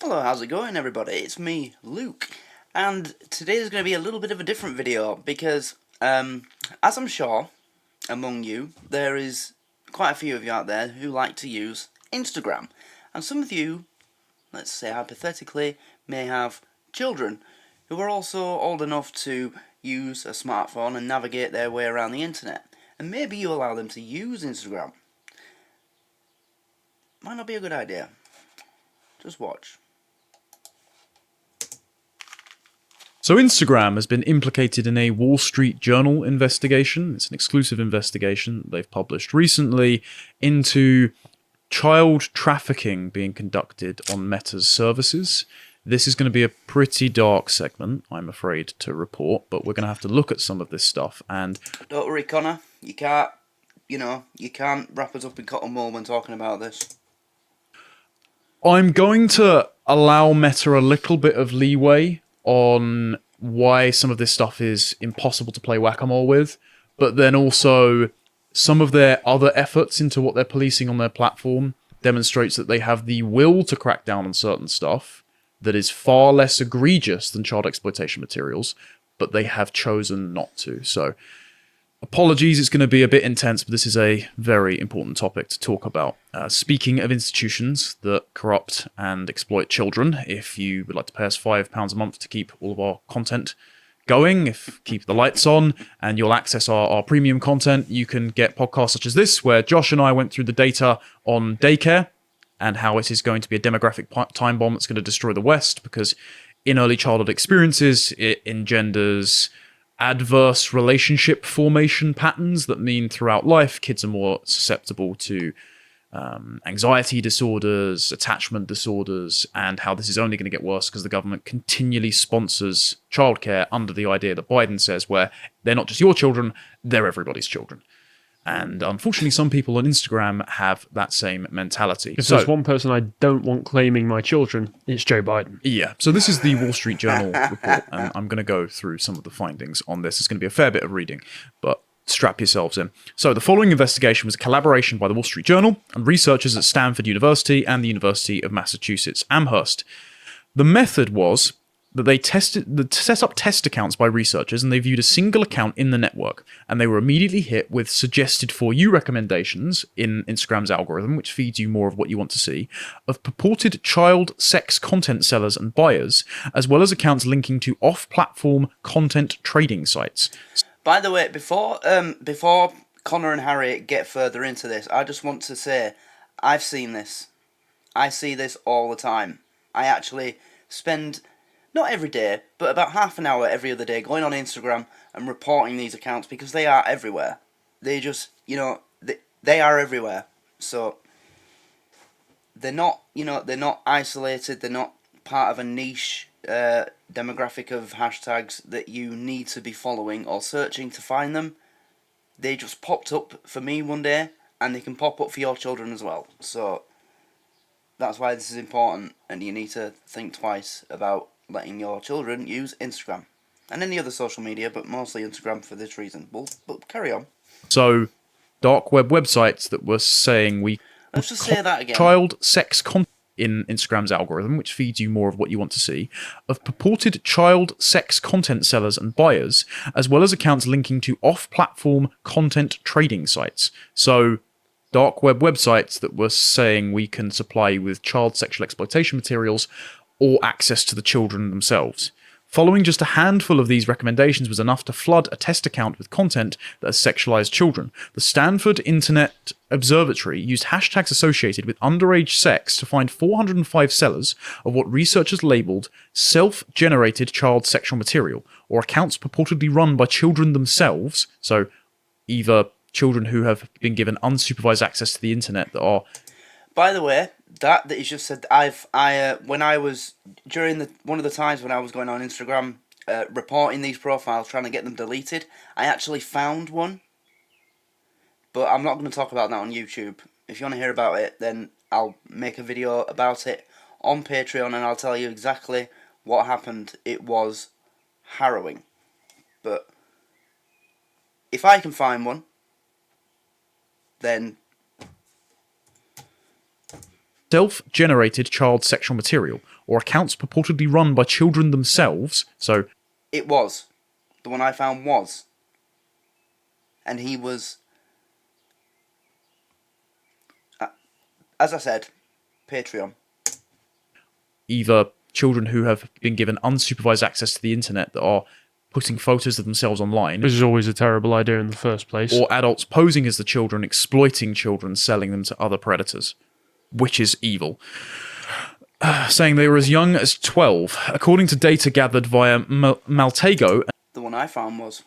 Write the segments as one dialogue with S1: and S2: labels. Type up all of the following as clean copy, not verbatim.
S1: Hello, how's it going everybody? It's me, Luke, and today is going to be a little bit of a different video because, as I'm sure, among you, there is quite a few of you out there who like to use Instagram, and some of you, let's say hypothetically, may have children who are also old enough to use a smartphone and navigate their way around the internet, and maybe you allow them to use Instagram. Might not be a good idea. Just watch.
S2: So Instagram has been implicated in a Wall Street Journal investigation. It's an exclusive investigation they've published recently into child trafficking being conducted on Meta's services. This is going to be a pretty dark segment, I'm afraid to report, but we're going to have to look at some of this stuff. And
S1: don't worry, Connor, you can't wrap us up in cotton wool when talking about this.
S2: I'm going to allow Meta a little bit of leeway on why some of this stuff is impossible to play whack-a-mole with, but then also some of their other efforts into what they're policing on their platform demonstrates that they have the will to crack down on certain stuff that is far less egregious than child exploitation materials, but they have chosen not to. So apologies, it's going to be a bit intense, but this is a very important topic to talk about. Speaking of institutions that corrupt and exploit children, if you would like to pay us £5 a month to keep all of our content going, keep the lights on, and you'll access our premium content, you can get podcasts such as this, where Josh and I went through the data on daycare and how it is going to be a demographic time bomb that's going to destroy the West, because in early childhood experiences, it engenders adverse relationship formation patterns that mean throughout life kids are more susceptible to anxiety disorders, attachment disorders, and how this is only going to get worse because the government continually sponsors childcare under the idea that Biden says, where they're not just your children, they're everybody's children. And unfortunately, some people on Instagram have that same mentality.
S3: If there's one person I don't want claiming my children, it's Joe Biden.
S2: Yeah, so this is the Wall Street Journal report, and I'm going to go through some of the findings on this. It's going to be a fair bit of reading, but strap yourselves in. So the following investigation was a collaboration by the Wall Street Journal and researchers at Stanford University and the University of Massachusetts Amherst. The method was that they set up test accounts by researchers, and they viewed a single account in the network, and they were immediately hit with suggested for you recommendations in Instagram's algorithm, which feeds you more of what you want to see, of purported child sex content sellers and buyers, as well as accounts linking to off-platform content trading sites.
S1: By the way, before Connor and Harry get further into this, I just want to say, I've seen this. I see this all the time. I actually spend, not every day, but about half an hour every other day going on Instagram and reporting these accounts because they are everywhere. They just, they are everywhere. So they're not isolated, they're not part of a niche demographic of hashtags that you need to be following or searching to find them. They just popped up for me one day, and they can pop up for your children as well. So that's why this is important, and you need to think twice about letting your children use Instagram and any other social media, but mostly Instagram for this reason. But carry on.
S2: So dark web websites that were saying
S1: Let's just say that again.
S2: Child sex content in Instagram's algorithm, which feeds you more of what you want to see, of purported child sex content sellers and buyers, as well as accounts linking to off-platform content trading sites. So dark web websites that were saying we can supply you with child sexual exploitation materials or access to the children themselves. Following just a handful of these recommendations was enough to flood a test account with content that has sexualized children. The Stanford Internet Observatory used hashtags associated with underage sex to find 405 sellers of what researchers labeled self-generated child sexual material, or accounts purportedly run by children themselves, so either children who have been given unsupervised access to the internet that are...
S1: By the way, that is just said. When I was during one of the times when I was going on Instagram, reporting these profiles, trying to get them deleted, I actually found one. But I'm not going to talk about that on YouTube. If you want to hear about it, then I'll make a video about it on Patreon, and I'll tell you exactly what happened. It was harrowing. But if I can find one, then
S2: self-generated child sexual material, or accounts purportedly run by children themselves. So
S1: It was. The one I found was. And he was... as I said, Patreon.
S2: either children who have been given unsupervised access to the internet that are putting photos of themselves online,
S3: This is always a terrible idea in the first place.
S2: or adults posing as the children, exploiting children, selling them to other predators, which is evil. Saying they were as young as 12. According to data gathered via Maltego,
S1: The one I found was.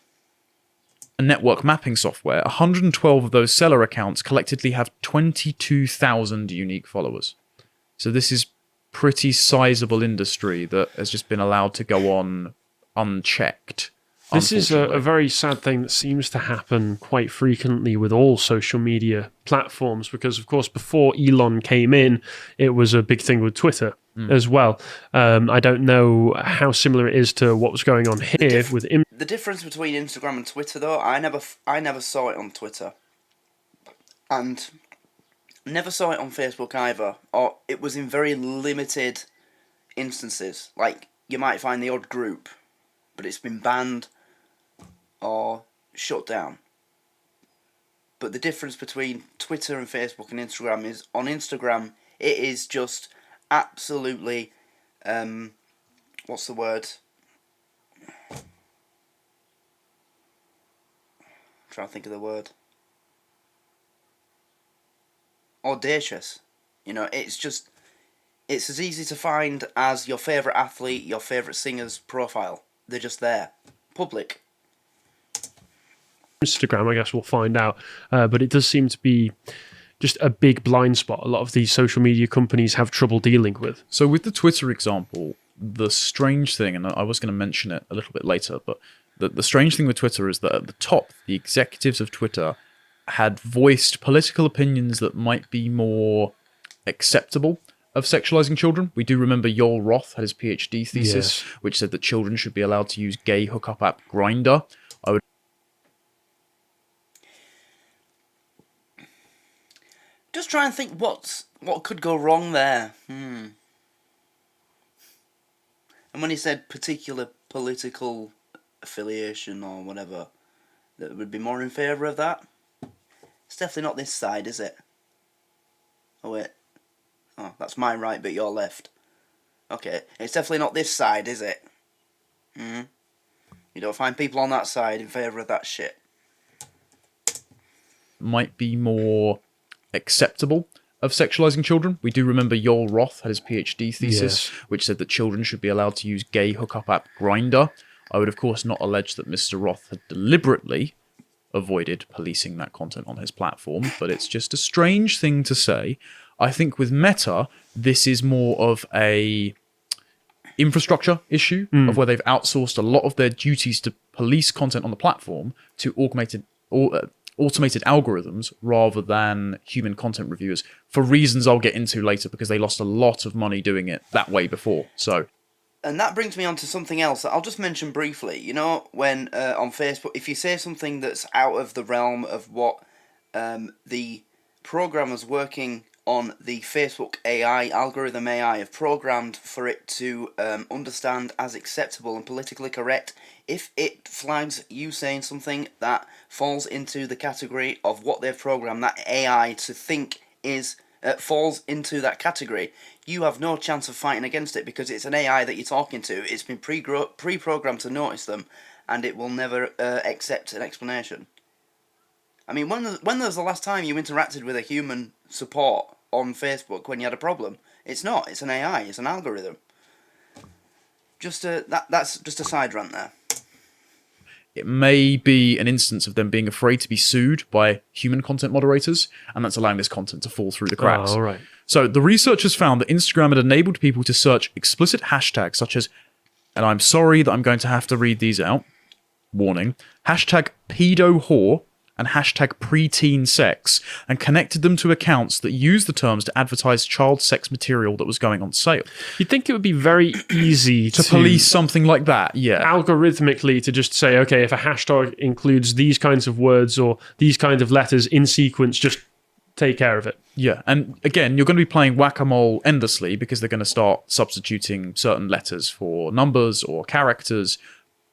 S2: a network mapping software, 112 of those seller accounts collectively have 22,000 unique followers. So this is pretty sizable industry that has just been allowed to go on unchecked.
S3: This is a
S2: unfortunately.
S3: very sad thing that seems to happen quite frequently with all social media platforms, because, of course, before Elon came in, it was a big thing with Twitter as well. I don't know how similar it is to what was going on here with...
S1: The difference between Instagram and Twitter, though, I never saw it on Twitter. And never saw it on Facebook either. Or it was in very limited instances. Like, you might find the odd group, but it's been banned or shut down. But the difference between Twitter and Facebook and Instagram is, on Instagram, it is just absolutely, what's the word? I'm trying to think of the word. Audacious. You know, it's as easy to find as your favourite athlete, your favourite singer's profile. They're just there. Public.
S3: Instagram, I guess we'll find out. But it does seem to be just a big blind spot a lot of these social media companies have trouble dealing with.
S2: So with the Twitter example, the strange thing, and I was going to mention it a little bit later, but the strange thing with Twitter is that at the top, the executives of Twitter had voiced political opinions that might be more acceptable of sexualizing children. We do remember Yoel Roth had his PhD thesis, which said that children should be allowed to use gay hookup app Grindr.
S1: Just try and think what could go wrong there. And when he said particular political affiliation or whatever, that would be more in favour of that. It's definitely not this side, is it? Oh wait. Oh, that's my right, but your left. Okay, it's definitely not this side, is it? You don't find people on that side in favour of that shit.
S2: Might be more acceptable of sexualizing children. We do remember Yoel Roth had his PhD thesis, which said that children should be allowed to use gay hookup app Grindr. I would, of course, not allege that Mr. Roth had deliberately avoided policing that content on his platform, but it's just a strange thing to say. I think with Meta, this is more of a infrastructure issue of where they've outsourced a lot of their duties to police content on the platform to automated algorithms rather than human content reviewers, for reasons I'll get into later, because they lost a lot of money doing it that way before. So,
S1: and that brings me on to something else that I'll just mention briefly. You know, when on Facebook, if you say something that's out of the realm of what the programmers working on the Facebook AI, algorithm AI, have programmed for it to understand as acceptable and politically correct, if it flags you saying something that falls into the category of what they've programmed that AI to think is falls into that category, you have no chance of fighting against it, because it's an AI that you're talking to. It's been pre-programmed to notice them, and it will never accept an explanation. I mean, when was the last time you interacted with a human support on Facebook when you had a problem? It's not. It's an AI. It's an algorithm. That's just a side rant there.
S2: it may be an instance of them being afraid to be sued by human content moderators, and that's allowing this content to fall through the cracks.
S3: Oh, all right.
S2: So the researchers found that Instagram had enabled people to search explicit hashtags such as, and I'm sorry that I'm going to have to read these out, warning, hashtag pedo whore and hashtag preteen sex, and connected them to accounts that used the terms to advertise child sex material that was going on sale.
S3: You'd think it would be very easy
S2: To police something like that, yeah.
S3: algorithmically to just say, okay, if a hashtag includes these kinds of words or these kinds of letters in sequence, just take care of it.
S2: Yeah, and again, you're going to be playing whack-a-mole endlessly because they're going to start substituting certain letters for numbers or characters.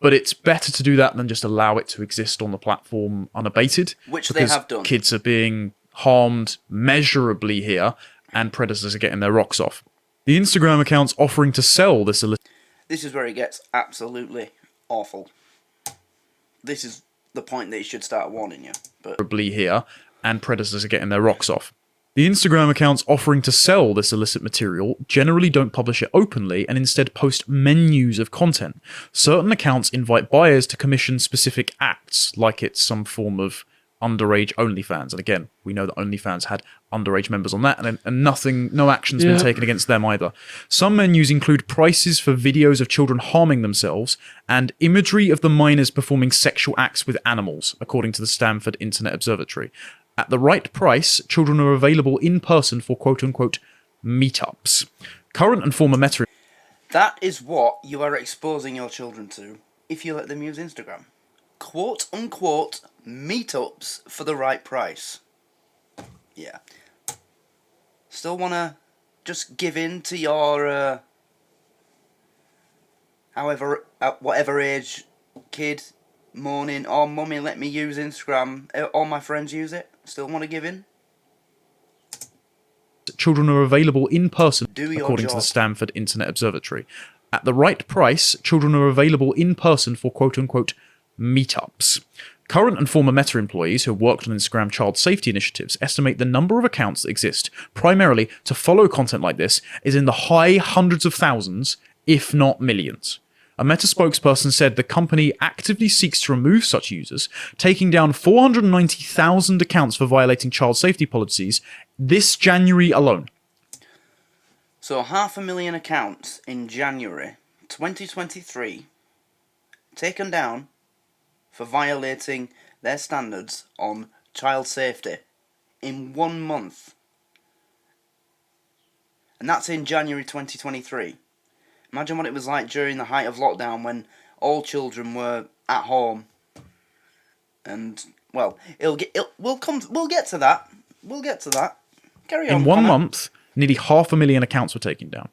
S2: But it's better to do that than just allow it to exist on the platform unabated.
S1: Which they have done.
S2: Kids are being harmed measurably here, and predators are getting their rocks off. The Instagram account's offering to sell this illicit...
S1: This is where it gets absolutely awful. This is the point that you should start warning you. But
S2: here, and predators are getting their rocks off. The Instagram accounts offering to sell this illicit material generally don't publish it openly and instead post menus of content. Certain accounts invite buyers to commission specific acts, like it's some form of underage OnlyFans. And again, we know that OnlyFans had underage members on that, and no action's been taken against them either. Some menus include prices for videos of children harming themselves and imagery of the minors performing sexual acts with animals, according to the Stanford Internet Observatory. At the right price, children are available in person for quote-unquote meetups. Current and former Meta...
S1: that is what you are exposing your children to if you let them use Instagram. Quote-unquote meetups for the right price. Yeah. Still want to just give in to your, whatever age kid moaning, oh, mummy, let me use Instagram, all my friends use it? Still want to give in?
S2: Children are available in person, according to
S1: job.
S2: the Stanford Internet Observatory. At the right price, children are available in person for quote-unquote meetups. Current and former Meta employees who have worked on Instagram child safety initiatives estimate the number of accounts that exist, primarily to follow content like this, is in the high hundreds of thousands, if not millions. A Meta spokesperson said the company actively seeks to remove such users, taking down 490,000 accounts for violating child safety policies this January alone.
S1: So 500,000 accounts in January 2023 taken down for violating their standards on child safety in 1 month. And that's in January 2023. Imagine what it was like during the height of lockdown when all children were at home. And, well, we'll get to that. We'll get to that. Carry on.
S2: In 1 month, nearly 500,000 accounts were taken down.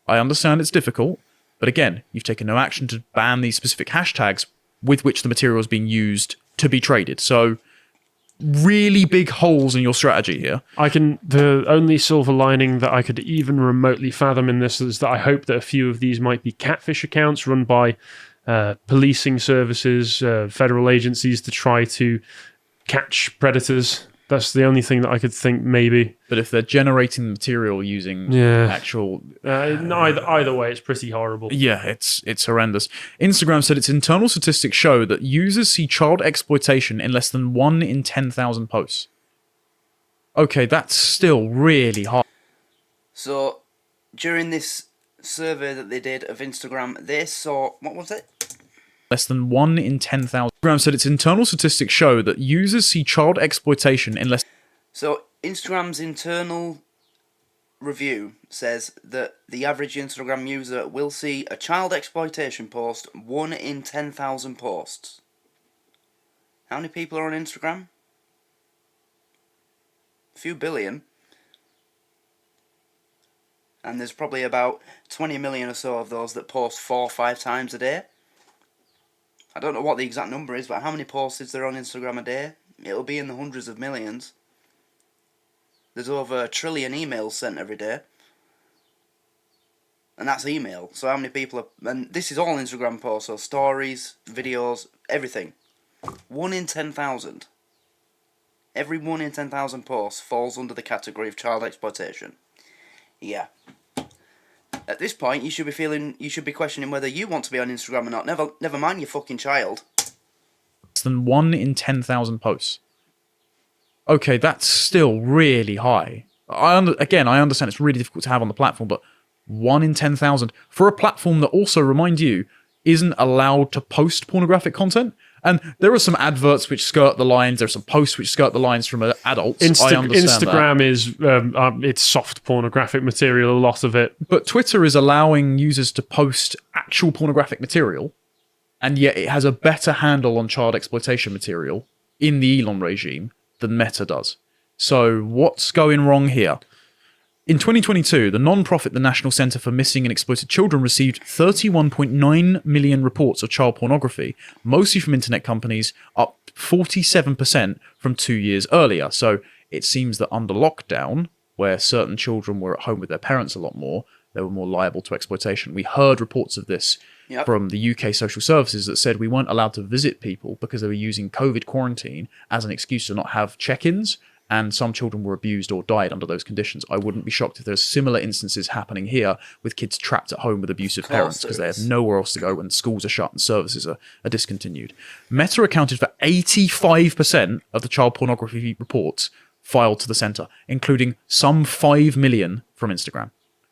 S2: I understand it's difficult, but again, you've taken no action to ban these specific hashtags with which the material is being used to be traded. So, really big holes in your strategy here.
S3: The only silver lining that I could even remotely fathom in this is that I hope that a few of these might be catfish accounts run by policing services, federal agencies to try to catch predators. That's the only thing that I could think maybe.
S2: But if they're generating the material using actual...
S3: either way, it's pretty horrible.
S2: Yeah, it's horrendous. Instagram said its internal statistics show that users see child exploitation in less than 1 in 10,000 posts. Okay, that's still really hard.
S1: So, during this survey that they did of Instagram, they saw... what was it?
S2: Less than 1 in 10,000. Instagram said its internal statistics show that users see child exploitation in less...
S1: So, Instagram's internal review says that the average Instagram user will see a child exploitation post 1 in 10,000 posts. How many people are on Instagram? A few billion. And there's probably about 20 million or so of those that post 4 or 5 times a day. I don't know what the exact number is, but how many posts is there on Instagram a day? It'll be in the hundreds of millions. There's over 1 trillion emails sent every day. And that's email. So how many people are... and this is all Instagram posts, so stories, videos, everything. 1 in 10,000. Every 1 in 10,000 posts falls under the category of child exploitation. Yeah. At this point, you should be questioning whether you want to be on Instagram or not. Never mind your fucking child.
S2: Less than 1 in 10,000 posts. Okay, that's still really high. I understand it's really difficult to have on the platform, but 1 in 10,000 for a platform that also, remind you, isn't allowed to post pornographic content. And there are some adverts which skirt the lines. There's some posts which skirt the lines from adults. I understand
S3: Instagram
S2: that.
S3: is it's soft pornographic material, a lot of it.
S2: But Twitter is allowing users to post actual pornographic material, and yet it has a better handle on child exploitation material in the Elon regime than Meta does. So what's going wrong here? In 2022, the non-profit the National Centre for Missing and Exploited Children received 31.9 million reports of child pornography, mostly from internet companies, up 47% from 2 years earlier. So it seems that under lockdown, where certain children were at home with their parents a lot more, they were more liable to exploitation. We heard reports of this from the UK social services that said we weren't allowed to visit people because they were using COVID quarantine as an excuse to not have check-ins. And some children were abused or died under those conditions. I wouldn't be shocked if there's similar instances happening here with kids trapped at home with abusive parents because they have nowhere else to go when schools are shut and services are discontinued. Meta accounted for 85% of the child pornography reports filed to the centre, including some 5 million from Instagram.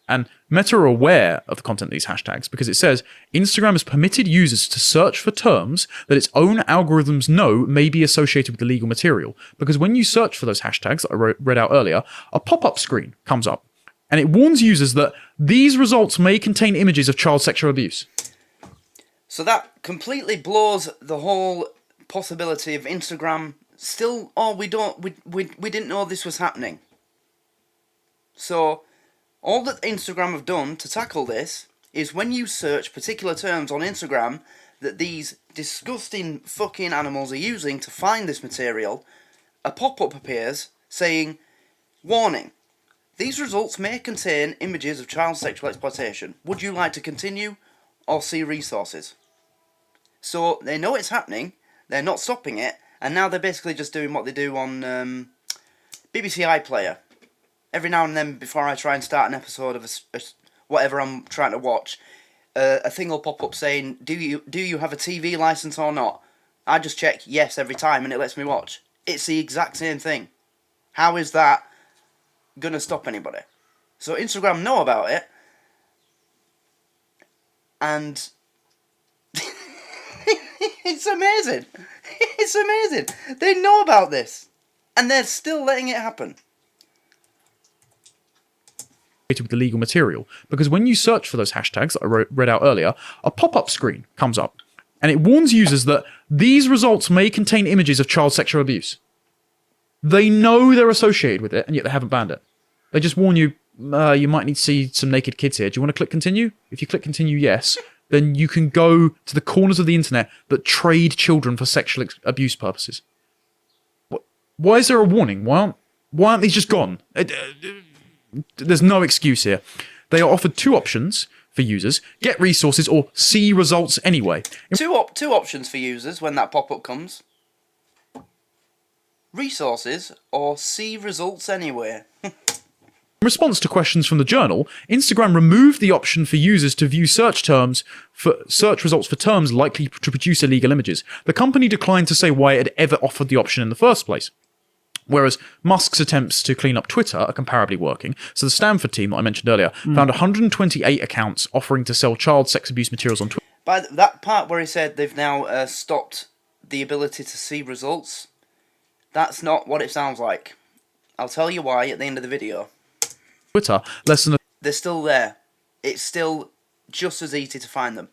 S2: And Meta are aware of the content of these hashtags because it says Instagram has permitted users to search for terms that its own algorithms know may be associated with illegal material. Because when you search for those hashtags that I read out earlier, a pop-up screen comes up and it warns users that these results may contain images of child sexual abuse.
S1: So that completely blows the whole possibility of Instagram still, we didn't know this was happening. So all that Instagram have done to tackle this is when you search particular terms on Instagram that these disgusting fucking animals are using to find this material, a pop-up appears saying, warning, these results may contain images of child sexual exploitation. Would you like to continue or see resources? So they know it's happening, they're not stopping it, and now they're basically just doing what they do on BBC iPlayer. Every now and then, before I try and start an episode of whatever I'm trying to watch, a thing will pop up saying, do you have a TV license or not? I just check yes every time and it lets me watch. It's the exact same thing. How is that going to stop anybody? So Instagram know about it, and it's amazing. It's amazing. They know about this, and they're still letting it happen.
S2: With illegal material, because when you search for those hashtags that I read out earlier, a pop-up screen comes up and it warns users that these results may contain images of child sexual abuse. They know they're associated with it and yet they haven't banned it. They just warn you, you might need to see some naked kids here. Do you want to click continue? If you click continue, yes, then you can go to the corners of the internet that trade children for sexual abuse purposes. Why is there a warning? Why aren't these just gone? There's no excuse here. They are offered two options for users: get resources or see results anyway.
S1: Two options for users when that pop-up comes: resources or see results anyway.
S2: In response to questions from the journal, Instagram removed the option for users to view search results for terms likely to produce illegal images. The company declined to say why it had ever offered the option in the first place. Whereas Musk's attempts to clean up Twitter are comparably working. So the Stanford team that I mentioned earlier found 128 accounts offering to sell child sex abuse materials on Twitter.
S1: By that part where he said they've now stopped the ability to see results, that's not what it sounds like. I'll tell you why at the end of the video.
S2: Twitter,
S1: they're still there. It's still just as easy to find them.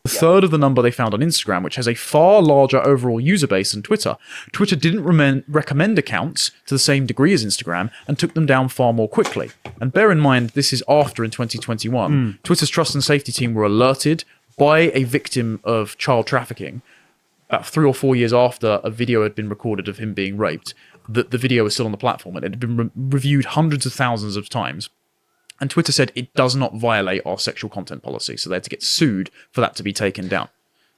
S2: A third of the number they found on Instagram, which has a far larger overall user base than Twitter. Twitter didn't recommend accounts to the same degree as Instagram and took them down far more quickly. And bear in mind, this is after in 2021, Twitter's trust and safety team were alerted by a victim of child trafficking 3 or 4 years after a video had been recorded of him being raped. That the video was still on the platform and it had been reviewed hundreds of thousands of times. And Twitter said it does not violate our sexual content policy, so they had to get sued for that to be taken down.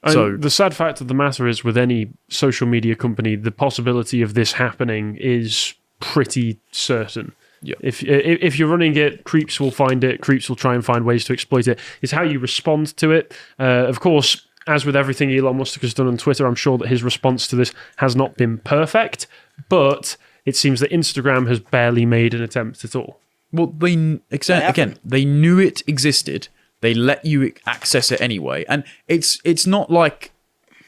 S2: So
S3: the sad fact of the matter is, with any social media company, the possibility of this happening is pretty certain.
S2: Yeah.
S3: If you're running it, creeps will find it. Creeps will try and find ways to exploit it. It's how you respond to it. Of course, as with everything Elon Musk has done on Twitter, I'm sure that his response to this has not been perfect, but it seems that Instagram has barely made an attempt at all.
S2: Well, they knew it existed. They let you access it anyway, and it's not like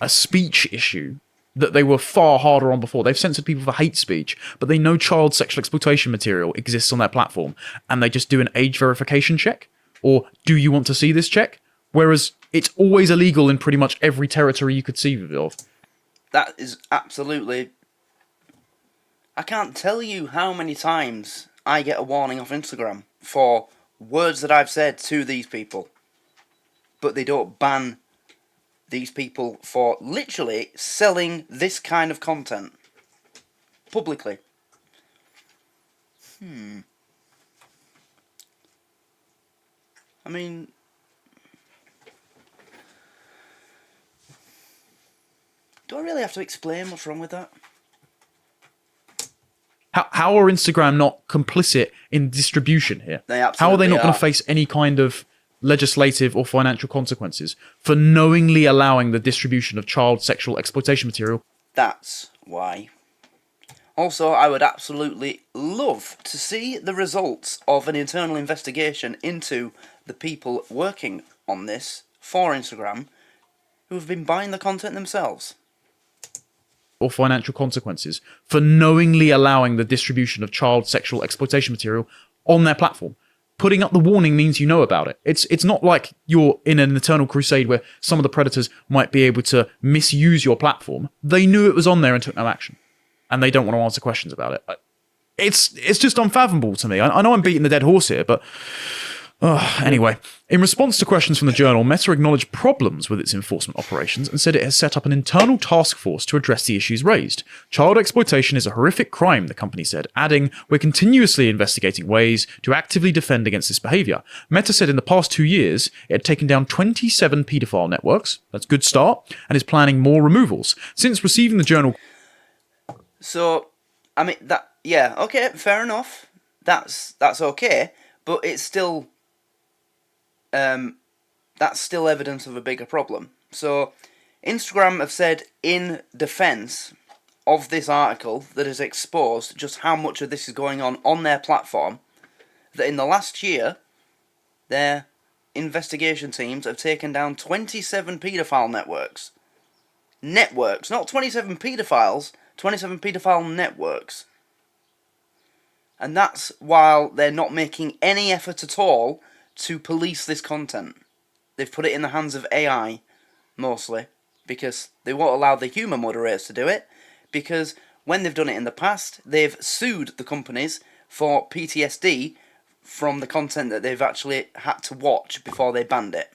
S2: a speech issue that they were far harder on before. They've censored people for hate speech, but they know child sexual exploitation material exists on their platform, and they just do an age verification check, or do you want to see this check? Whereas it's always illegal in pretty much every territory you could see of.
S1: That is absolutely... I can't tell you how many times I get a warning off Instagram for words that I've said to these people. But they don't ban these people for literally selling this kind of content publicly. I mean, do I really have to explain what's wrong with that?
S2: How are Instagram not complicit in distribution here?
S1: They
S2: How are they
S1: absolutely
S2: not going
S1: are.
S2: to face any kind of legislative or financial consequences for knowingly allowing the distribution of child sexual exploitation material?
S1: That's why. Also, I would absolutely love to see the results of an internal investigation into the people working on this for Instagram who have been buying the content themselves.
S2: Or financial consequences for knowingly allowing the distribution of child sexual exploitation material on their platform. Putting up the warning means you know about it. It's not like you're in an eternal crusade where some of the predators might be able to misuse your platform. They knew it was on there and took no action. And they don't want to answer questions about it. It's just unfathomable to me. I know I'm beating the dead horse here, but... anyway, in response to questions from the journal, Meta acknowledged problems with its enforcement operations and said it has set up an internal task force to address the issues raised. Child exploitation is a horrific crime, the company said, adding, "We're continuously investigating ways to actively defend against this behaviour." Meta said in the past 2 years, it had taken down 27 paedophile networks, that's a good start, and is planning more removals. Since receiving the journal...
S1: So, I mean, yeah, okay, fair enough. That's okay, but it's still... that's still evidence of a bigger problem. So, Instagram have said in defence of this article that has exposed just how much of this is going on their platform, that in the last year, their investigation teams have taken down 27 paedophile networks. Networks, not 27 paedophiles, 27 paedophile networks. And that's while they're not making any effort at all to police this content. They've put it in the hands of AI, mostly, because they won't allow the human moderators to do it, because when they've done it in the past, they've sued the companies for PTSD from the content that they've actually had to watch before they banned it.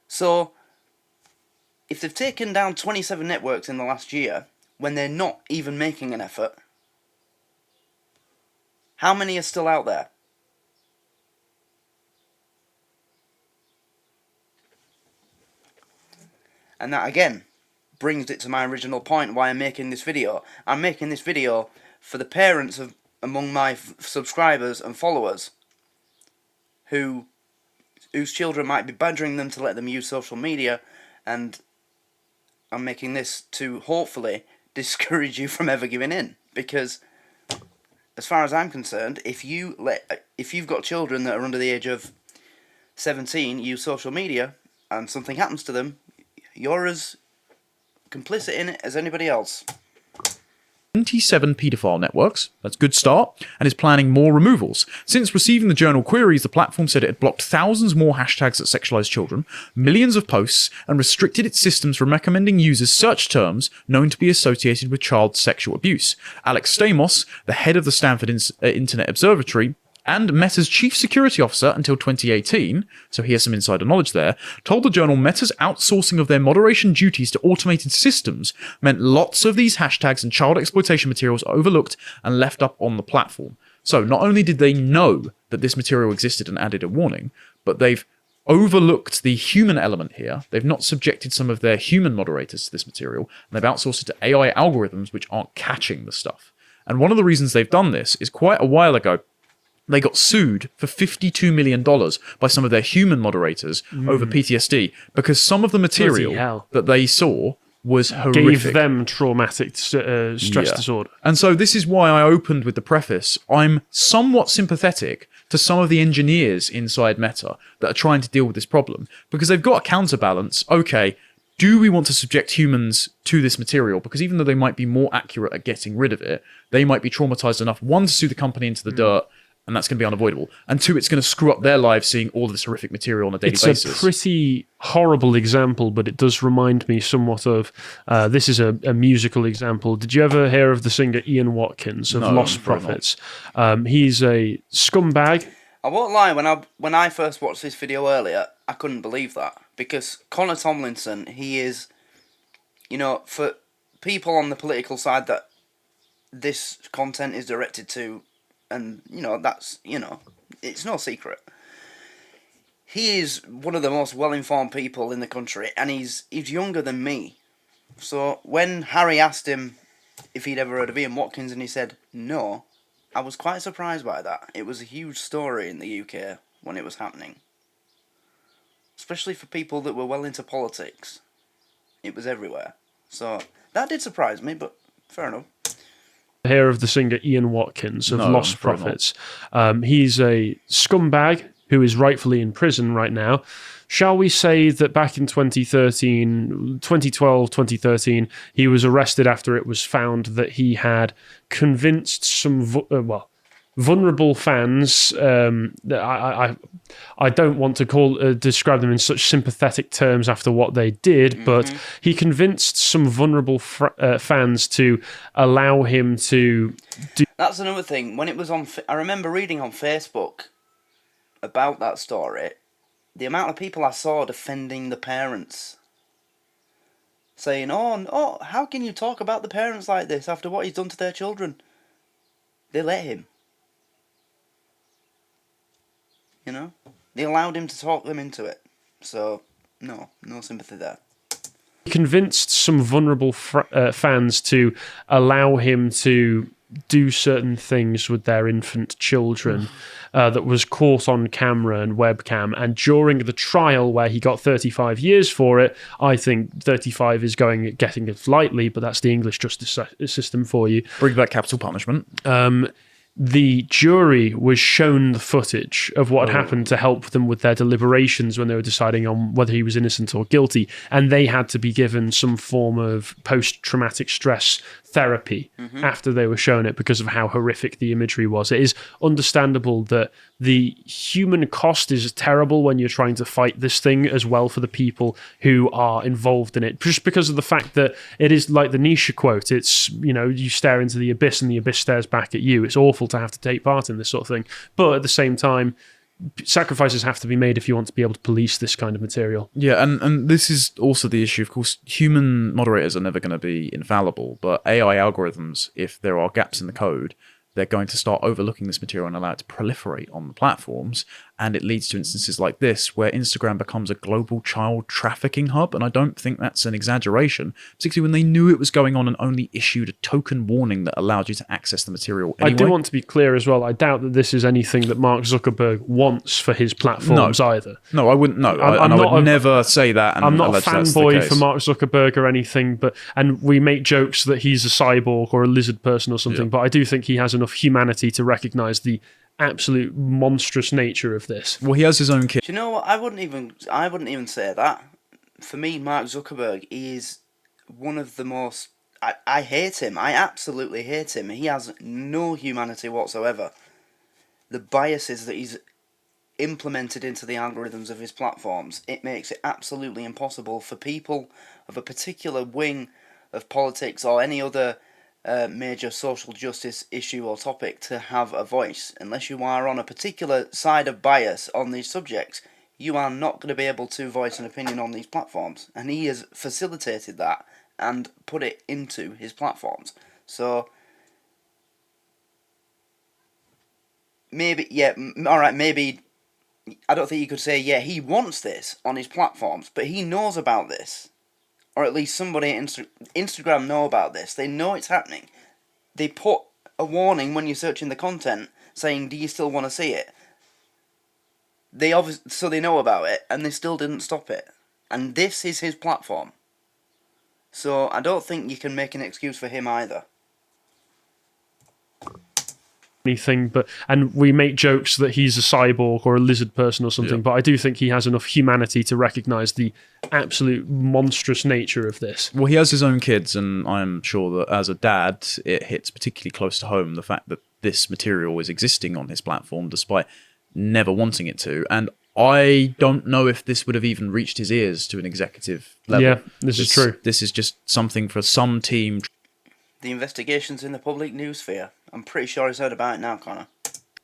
S1: So, if they've taken down 27 networks in the last year, when they're not even making an effort, how many are still out there? And that, again, brings it to my original point why I'm making this video. I'm making this video for the parents of among my subscribers and followers whose children might be badgering them to let them use social media, and I'm making this to hopefully discourage you from ever giving in, because as far as I'm concerned, if you've got children that are under the age of 17 use social media and something happens to them, you're as complicit in it as anybody else.
S2: 27 paedophile networks, that's a good start, and is planning more removals. Since receiving the journal queries, the platform said it had blocked thousands more hashtags that sexualized children, millions of posts, and restricted its systems from recommending users search terms known to be associated with child sexual abuse. Alex Stamos, the head of the Stanford Internet Observatory, and Meta's chief security officer until 2018, so he has some insider knowledge there, told the journal Meta's outsourcing of their moderation duties to automated systems meant lots of these hashtags and child exploitation materials are overlooked and left up on the platform. So not only did they know that this material existed and added a warning, but they've overlooked the human element here. They've not subjected some of their human moderators to this material, and they've outsourced it to AI algorithms which aren't catching the stuff. And one of the reasons they've done this is quite a while ago, they got sued for $52 million by some of their human moderators over PTSD because some of the material that they saw was horrific.
S3: Gave them traumatic stress disorder.
S2: And so this is why I opened with the preface. I'm somewhat sympathetic to some of the engineers inside Meta that are trying to deal with this problem because they've got a counterbalance. Okay, do we want to subject humans to this material? Because even though they might be more accurate at getting rid of it, they might be traumatized enough, one, to sue the company into the dirt, and that's going to be unavoidable. And two, it's going to screw up their lives seeing all of this horrific material on a daily basis.
S3: It's a pretty horrible example, but it does remind me somewhat of, this is a musical example. Did you ever hear of the singer Ian Watkins of Lost Prophets? He's a scumbag.
S1: I won't lie, when I first watched this video earlier, I couldn't believe that. Because Connor Tomlinson, he is, for people on the political side that this content is directed to, and, that's, it's no secret. He is one of the most well-informed people in the country, and he's younger than me. So when Harry asked him if he'd ever heard of Ian Watkins, and he said no, I was quite surprised by that. It was a huge story in the UK when it was happening. Especially for people that were well into politics. It was everywhere. So that did surprise me, but fair enough.
S3: Hear of the singer Ian Watkins of Lost Prophets. He's a scumbag who is rightfully in prison right now. Shall we say that back in 2013, he was arrested after it was found that he had convinced some vulnerable fans. I don't want to describe them in such sympathetic terms after what they did, but he convinced some vulnerable fans to allow him to do.
S1: That's another thing. When it was on, I remember reading on Facebook about that story. The amount of people I saw defending the parents, saying, "Oh, how can you talk about the parents like this after what he's done to their children?" They let him. They allowed him to talk them into it. So, no sympathy there.
S3: He convinced some vulnerable fans to allow him to do certain things with their infant children that was caught on camera and webcam. And during the trial where he got 35 years for it, I think 35 is getting it lightly, but that's the English justice system for you.
S2: Bring back capital punishment.
S3: The jury was shown the footage of what happened to help them with their deliberations when they were deciding on whether he was innocent or guilty, and they had to be given some form of post-traumatic stress therapy after they were shown it because of how horrific the imagery was. It is understandable that the human cost is terrible when you're trying to fight this thing as well for the people who are involved in it, just because of the fact that it is like the Nietzsche quote. It's, you stare into the abyss and the abyss stares back at you. It's awful to have to take part in this sort of thing. But at the same time, sacrifices have to be made if you want to be able to police this kind of material.
S2: Yeah, and this is also the issue. Of course, human moderators are never going to be infallible, but AI algorithms, if there are gaps in the code, they're going to start overlooking this material and allow it to proliferate on the platforms. And it leads to instances like this, where Instagram becomes a global child trafficking hub. And I don't think that's an exaggeration, particularly when they knew it was going on and only issued a token warning that allowed you to access the material anyway.
S3: I do want to be clear as well. I doubt that this is anything that Mark Zuckerberg wants for his platforms either.
S2: No, I wouldn't. No, I would never say that. And
S3: I'm not a fanboy for Mark Zuckerberg or anything, and we make jokes that he's a cyborg or a lizard person or something, but I do think he has enough humanity to recognise the absolute monstrous nature of this.
S2: Well, he has his own kid.
S1: Do you know what? I wouldn't even say that. For me, Mark Zuckerberg is one of the most. I hate him. I absolutely hate him. He has no humanity whatsoever. The biases that he's implemented into the algorithms of his platforms, it makes it absolutely impossible for people of a particular wing of politics or any other major social justice issue or topic to have a voice. Unless you are on a particular side of bias on these subjects, you are not going to be able to voice an opinion on these platforms. And he has facilitated that and put it into his platforms. So, maybe, alright, maybe, I don't think you could say, he wants this on his platforms, but he knows about this. Or at least somebody at Instagram know about this. They know it's happening. They put a warning when you're searching the content saying, do you still want to see it? So they know about it, and they still didn't stop it. And this is his platform. So I don't think you can make an excuse for him either.
S3: Anything, and we make jokes that he's a cyborg or a lizard person or something, but I do think he has enough humanity to recognise the absolute monstrous nature of this.
S2: Well, he has his own kids, and I'm sure that as a dad, it hits particularly close to home the fact that this material is existing on his platform, despite never wanting it to. And I don't know if this would have even reached his ears to an executive level.
S3: Yeah, this is true.
S2: This is just something for some team.
S1: The investigation's in the public news sphere. I'm pretty sure he's heard about it now, Connor.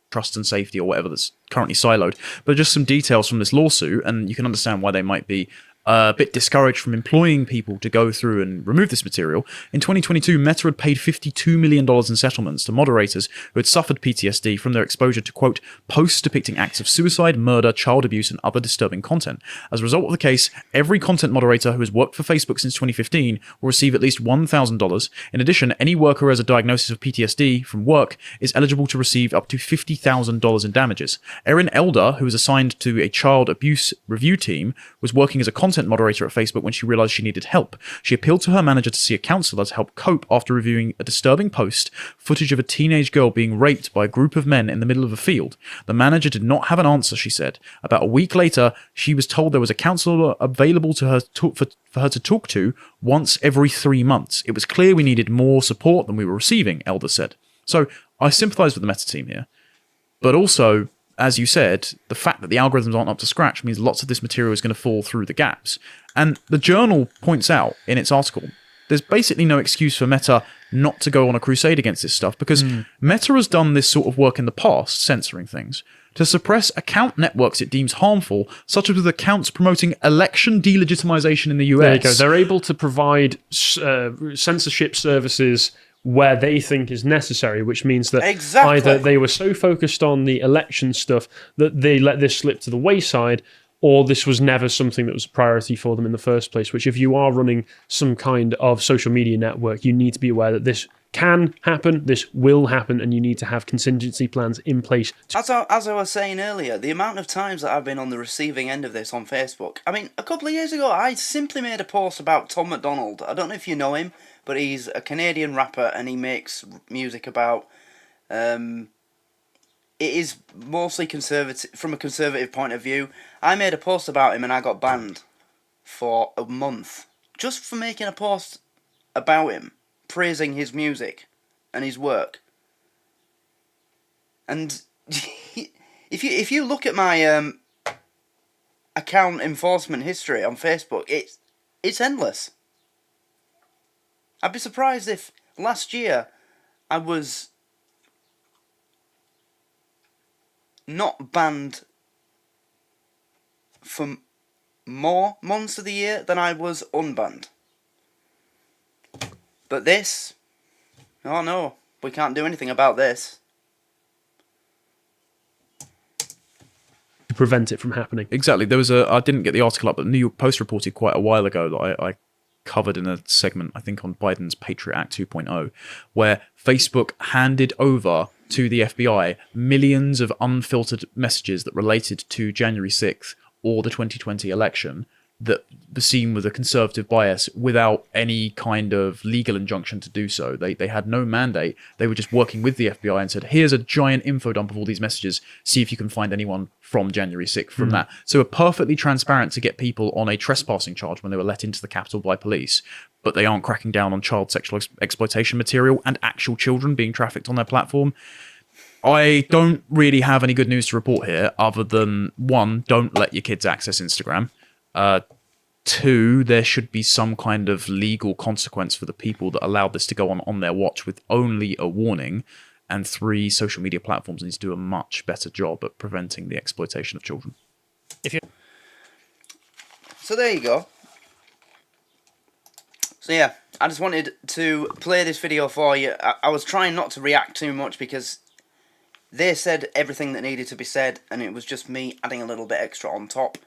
S2: Trust and safety or whatever that's currently siloed. But just some details from this lawsuit, and you can understand why they might be a bit discouraged from employing people to go through and remove this material. In 2022, Meta had paid $52 million in settlements to moderators who had suffered PTSD from their exposure to, quote, posts depicting acts of suicide, murder, child abuse, and other disturbing content. As a result of the case, every content moderator who has worked for Facebook since 2015 will receive at least $1,000. In addition, any worker who has a diagnosis of PTSD from work is eligible to receive up to $50,000 in damages. Erin Elder, who was assigned to a child abuse review team, was working as a content moderator at Facebook when she realized she needed help. She appealed to her manager to see a counselor to help cope after reviewing a disturbing post, footage of a teenage girl being raped by a group of men in the middle of a field. The manager did not have an answer, she said. About a week later, she was told there was a counselor available to her for her to talk to once every 3 months. It was clear we needed more support than we were receiving, Elder said. So I sympathize with the Meta team here. But also, as you said, the fact that the algorithms aren't up to scratch means lots of this material is going to fall through the gaps. And the journal points out in its article, there's basically no excuse for Meta not to go on a crusade against this stuff, because Meta has done this sort of work in the past, censoring things, to suppress account networks it deems harmful, such as with accounts promoting election delegitimization in the US.
S3: There you go. They're able to provide censorship services where they think is necessary, which means that either they were so focused on the election stuff that they let this slip to the wayside, or this was never something that was a priority for them in the first place, which if you are running some kind of social media network, you need to be aware that this can happen, this will happen, and you need to have contingency plans in place.
S1: As I was saying earlier, the amount of times that I've been on the receiving end of this on Facebook. I mean, a couple of years ago, I simply made a post about Tom MacDonald. I don't know if you know him, but he's a Canadian rapper and he makes music about... it is mostly conservative, from a conservative point of view. I made a post about him and I got banned for a month just for making a post about him, praising his music and his work. And if you look at my account enforcement history on Facebook, it's endless. I'd be surprised if last year I was not banned for more months of the year than I was unbanned. But this, oh no, we can't do anything about this.
S3: To prevent it from happening.
S2: Exactly. There was I didn't get the article up, but the New York Post reported quite a while ago that I covered in a segment, I think, on Biden's Patriot Act 2.0, where Facebook handed over to the FBI millions of unfiltered messages that related to January 6th or the 2020 election that were seen with a conservative bias without any kind of legal injunction to do so. They had no mandate. They were just working with the FBI and said, here's a giant info dump of all these messages. See if you can find anyone from January 6th from that. So we're perfectly transparent to get people on a trespassing charge when they were let into the Capitol by police, but they aren't cracking down on child sexual exploitation material and actual children being trafficked on their platform. I don't really have any good news to report here other than, one, don't let your kids access Instagram. Two, there should be some kind of legal consequence for the people that allowed this to go on their watch with only a warning. And three, social media platforms need to do a much better job at preventing the exploitation of children.
S1: So there you go. So yeah, I just wanted to play this video for you. I was trying not to react too much because they said everything that needed to be said, and it was just me adding a little bit extra on top.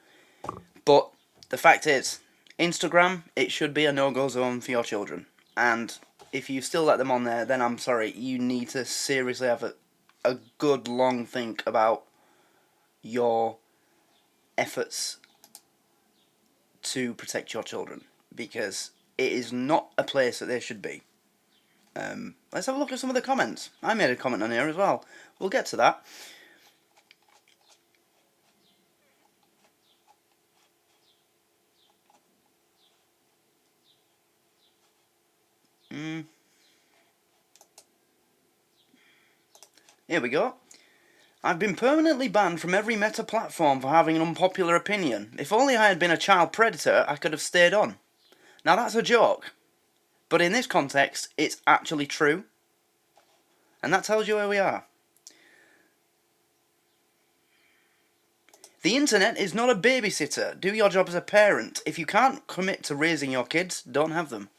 S1: But the fact is, Instagram, it should be a no-go zone for your children. And if you still let them on there, then I'm sorry, you need to seriously have a good long think about your efforts to protect your children, because it is not a place that they should be. Let's have a look at some of the comments. I made a comment on here as well. We'll get to that. Here we go. I've been permanently banned from every Meta platform for having an unpopular opinion. If only I had been a child predator, I could have stayed on. Now that's a joke. But in this context, it's actually true. And that tells you where we are. The internet is not a babysitter. Do your job as a parent. If you can't commit to raising your kids, don't have them.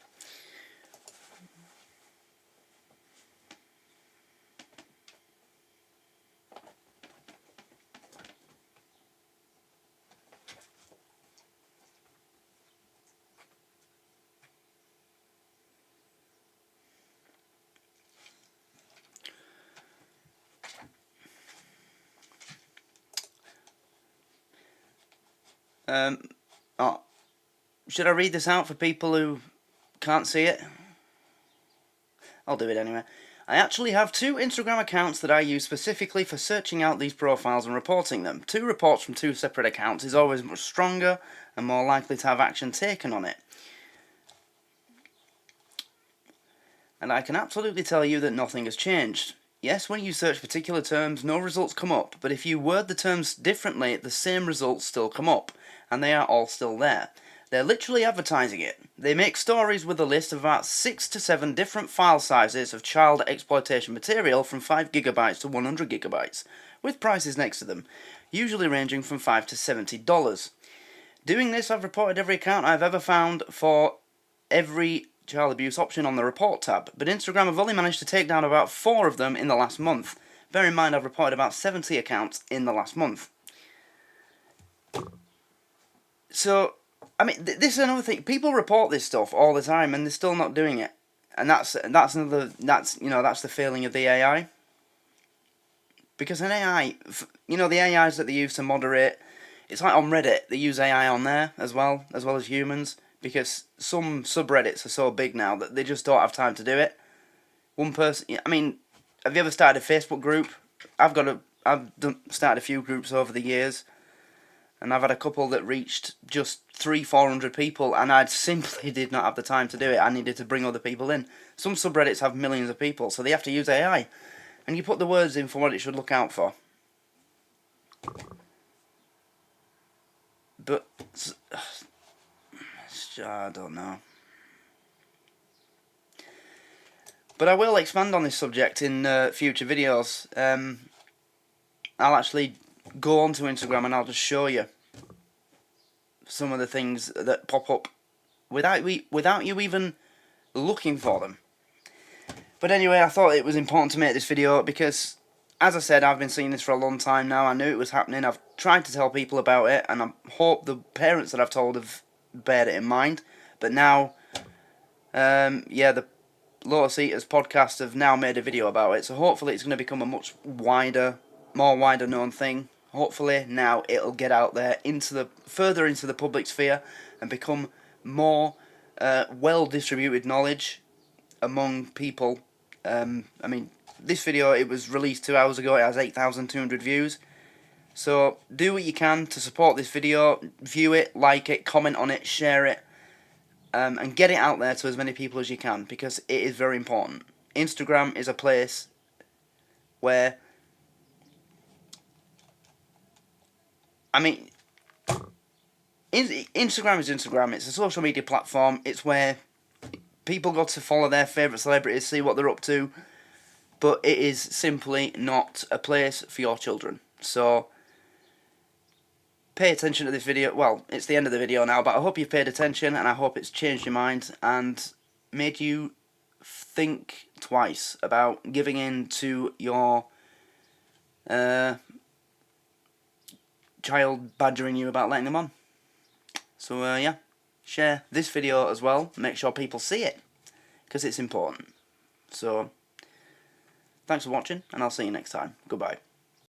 S1: Should I read this out for people who can't see it? I'll do it anyway. I actually have 2 Instagram accounts that I use specifically for searching out these profiles and reporting them. 2 reports from 2 separate accounts is always much stronger and more likely to have action taken on it. And I can absolutely tell you that nothing has changed. Yes, when you search particular terms, no results come up, but if you word the terms differently, the same results still come up, and they are all still there. They're literally advertising it. They make stories with a list of about 6 to 7 different file sizes of child exploitation material from 5 gigabytes to 100 gigabytes, with prices next to them, usually ranging from $5 to $70. Doing this, I've reported every account I've ever found for every child abuse option on the report tab, but Instagram have only managed to take down about 4 of them in the last month. Bear in mind I've reported about 70 accounts in the last month. So, I mean, this is another thing. People report this stuff all the time, and they're still not doing it. And that's the failing of the AI. Because an AI, the AIs that they use to moderate, it's like on Reddit, they use AI on there as well as humans. Because some subreddits are so big now that they just don't have time to do it. One person, I mean, have you ever started a Facebook group? I've started a few groups over the years. And I've had a couple that reached just 300-400 people, and I simply did not have the time to do it. I needed to bring other people in. Some subreddits have millions of people, so they have to use AI. And you put the words in for what it should look out for. But I don't know. But I will expand on this subject in future videos. I'll actually go onto Instagram and I'll just show you some of the things that pop up without you even looking for them. But anyway, I thought it was important to make this video because, as I said, I've been seeing this for a long time now. I knew it was happening. I've tried to tell people about it, and I hope the parents that I've told have bared it in mind. But now, the Lotus Eaters podcast have now made a video about it, so hopefully it's going to become a much wider known thing. Hopefully now it'll get out there further into the public sphere and become more well-distributed knowledge among people. I mean, this video, it was released 2 hours ago. It has 8,200 views. So do what you can to support this video. View it, like it, comment on it, share it, and get it out there to as many people as you can, because it is very important. Instagram is a place where, I mean, Instagram is Instagram. It's a social media platform. It's where people go to follow their favourite celebrities, see what they're up to, but it is simply not a place for your children. So pay attention to this video. Well, it's the end of the video now, but I hope you've paid attention, and I hope it's changed your mind and made you think twice about giving in to your child badgering you about letting them on. So share this video as well. Make sure people see it, because it's important. So thanks for watching, and I'll see you next time. Goodbye.